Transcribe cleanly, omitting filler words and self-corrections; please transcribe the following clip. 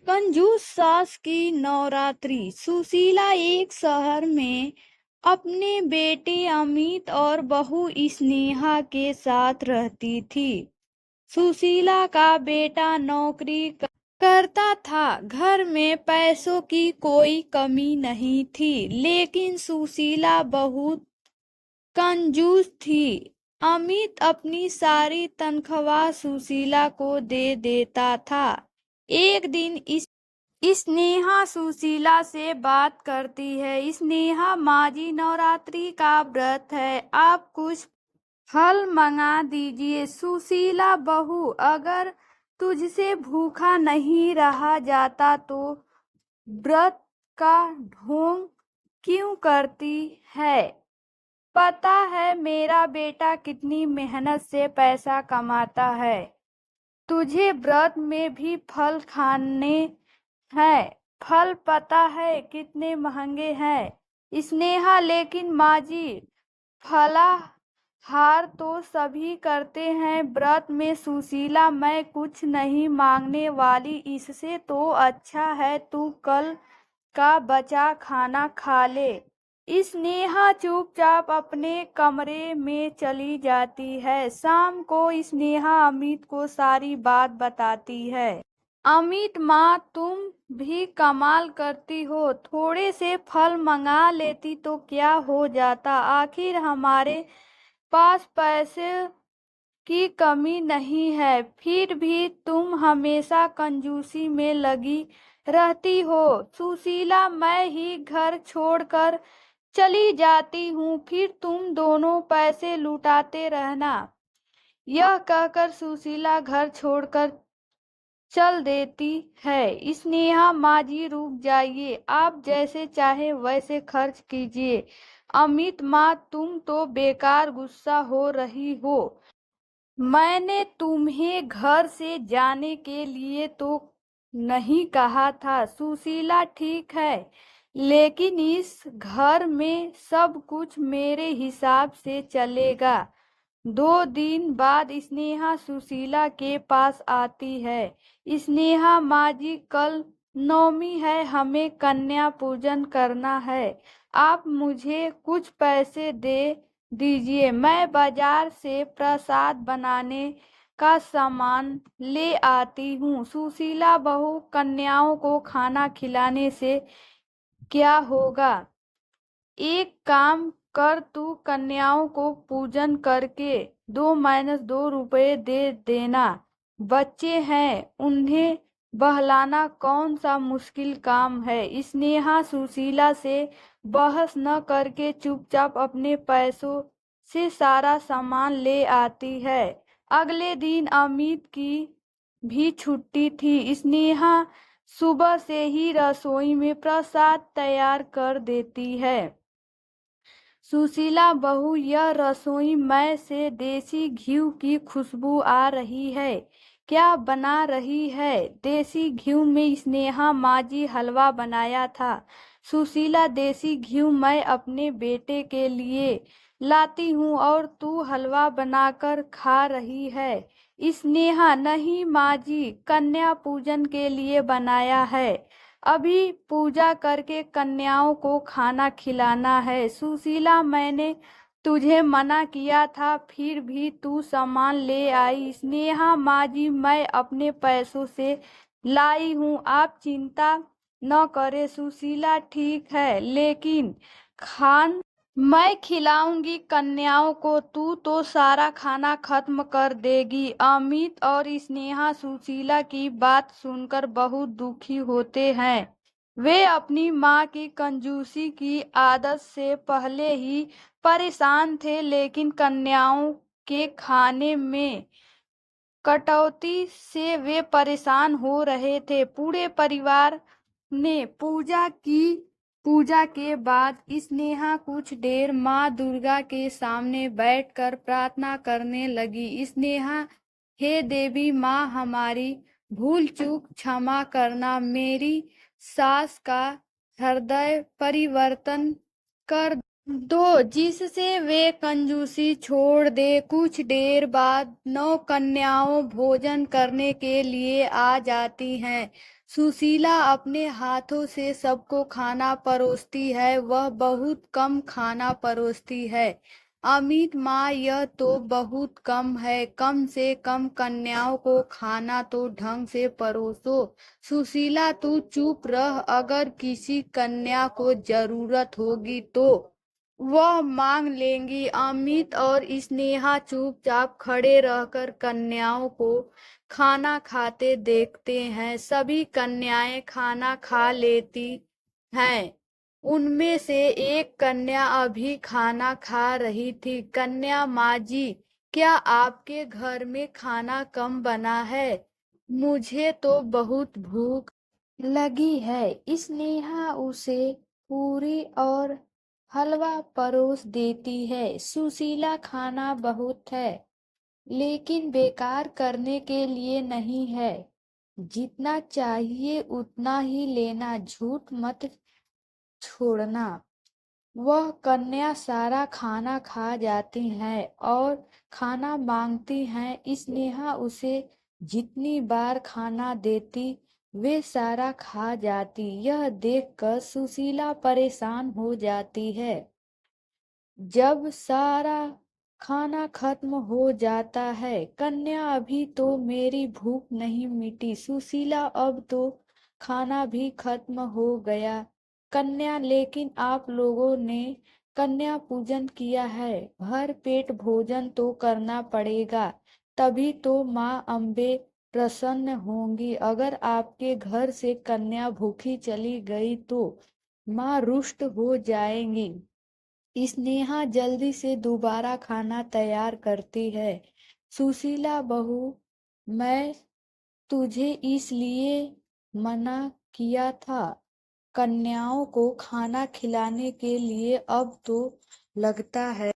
कंजूस सास की नवरात्रि। सुशीला एक शहर में अपने बेटे अमित और बहू स्नेहा के साथ रहती थी। सुशीला का बेटा नौकरी करता था। घर में पैसों की कोई कमी नहीं थी, लेकिन सुशीला बहुत कंजूस थी। अमित अपनी सारी तनख्वाह सुशीला को दे देता था। एक दिन स्नेहा सुशीला से बात करती है। स्नेहा, माजी नवरात्रि का व्रत है, आप कुछ फल मंगा दीजिए। सुशीला, बहू, अगर तुझसे भूखा नहीं रहा जाता तो व्रत का ढोंग क्यों करती है? पता है मेरा बेटा कितनी मेहनत से पैसा कमाता है। तुझे व्रत में भी फल खाने हैं। फल पता है कितने महंगे हैं। स्नेहा, लेकिन माजी, फलाहार तो सभी करते हैं व्रत में। सुशीला, मैं कुछ नहीं मांगने वाली, इससे तो अच्छा है तू कल का बचा खाना खा ले। स्नेहा चुपचाप अपने कमरे में चली जाती है। शाम को स्नेहा अमित को सारी बात बताती है। अमित, माँ तुम भी कमाल करती हो, थोड़े से फल मंगा लेती तो क्या हो जाता। आखिर हमारे पास पैसे की कमी नहीं है, फिर भी तुम हमेशा कंजूसी में लगी रहती हो। सुशीला, मैं ही घर छोड़कर चली जाती हूँ, फिर तुम दोनों पैसे लुटाते रहना। यह कहकर सुशीला घर छोड़कर चल देती है। स्नेहा, माजी रुक जाइए, आप जैसे चाहे वैसे खर्च कीजिए। अमित, माँ तुम तो बेकार गुस्सा हो रही हो, मैंने तुम्हें घर से जाने के लिए तो नहीं कहा था। सुशीला, ठीक है, लेकिन इस घर में सब कुछ मेरे हिसाब से चलेगा। 2 दिन बाद स्नेहा सुशीला के पास आती है। स्नेहा, माजी कल नवमी है, हमें कन्या पूजन करना है, आप मुझे कुछ पैसे दे दीजिए, मैं बाजार से प्रसाद बनाने का सामान ले आती हूँ। सुशीला, बहू, कन्याओं को खाना खिलाने से क्या होगा? एक काम कर, तू कन्याओं को पूजन करके 2-2 रुपए दे देना। बच्चे हैं, उन्हें बहलाना कौन सा मुश्किल काम है। स्नेहा सुशीला से बहस न करके चुपचाप अपने पैसों से सारा सामान ले आती है। अगले दिन अमित की भी छुट्टी थी। स्नेहा सुबह से ही रसोई में प्रसाद तैयार कर देती है। सुशीला, बहू, यह रसोई में से देसी घी की खुशबू आ रही है, क्या बना रही है? देसी घी में स्नेहा, माजी हलवा बनाया था। सुशीला, देसी घी मैं अपने बेटे के लिए लाती हूँ और तू हलवा बनाकर खा रही है। स्नेहा, नहीं माजी, कन्या पूजन के लिए बनाया है, अभी पूजा करके कन्याओं को खाना खिलाना है। सुशीला, मैंने तुझे मना किया था, फिर भी तू सामान ले आई। स्नेहा, माजी, मैं अपने पैसों से लाई हूँ, आप चिंता न करें। सुशीला, ठीक है, लेकिन खान मैं खिलाऊंगी कन्याओं को, तू तो सारा खाना खत्म कर देगी। अमित और स्नेहा सुशीला की बात सुनकर बहुत दुखी होते हैं। वे अपनी माँ की कंजूसी की आदत से पहले ही परेशान थे, लेकिन कन्याओं के खाने में कटौती से वे परेशान हो रहे थे। पूरे परिवार ने पूजा की। पूजा के बाद स्नेहा कुछ देर माँ दुर्गा के सामने बैठकर प्रार्थना करने लगी। स्नेहा, हे देवी माँ, हमारी भूल चूक क्षमा करना, मेरी सास का हृदय परिवर्तन कर दो, जिससे वे कंजूसी छोड़ दे। कुछ देर बाद 9 कन्याओं भोजन करने के लिए आ जाती हैं। सुशीला अपने हाथों से सबको खाना परोसती है, वह बहुत कम खाना परोसती है। अमित, माँ यह तो बहुत कम है, कम से कम कन्याओं को खाना तो ढंग से परोसो। सुशीला तू चुप रह, अगर किसी कन्या को जरूरत होगी तो वह मांग लेंगी। अमित और स्नेहा चुपचाप खड़े रहकर कन्याओं को खाना खाते देखते हैं। सभी कन्याएं खाना खा लेती हैं। उनमें से एक कन्या अभी खाना खा रही थी। कन्या, माँ जी, क्या आपके घर में खाना कम बना है? मुझे तो बहुत भूख लगी है। स्नेहा उसे पूरी और हलवा परोस देती है। सुशीला, खाना बहुत है, लेकिन बेकार करने के लिए नहीं है। जितना चाहिए उतना ही लेना, झूठ मत छोड़ना। वह कन्या सारा खाना खा जाती हैं और खाना मांगती हैं। स्नेहा उसे जितनी बार खाना देती वे सारा खा जाती। यह देखकर सुशीला परेशान हो जाती है। जब सारा खाना खत्म हो जाता है, कन्या, अभी तो मेरी भूख नहीं मिटी। सुशीला, अब तो खाना भी खत्म हो गया। कन्या, लेकिन आप लोगों ने कन्या पूजन किया है, भर पेट भोजन तो करना पड़ेगा, तभी तो माँ अम्बे प्रसन्न होंगी। अगर आपके घर से कन्या भूखी चली गई तो माँ रुष्ट हो जाएंगी। स्नेहा जल्दी से दोबारा खाना तैयार करती है। सुशीला, बहू, मैं तुझे इसलिए मना किया था कन्याओं को खाना खिलाने के लिए, अब तो लगता है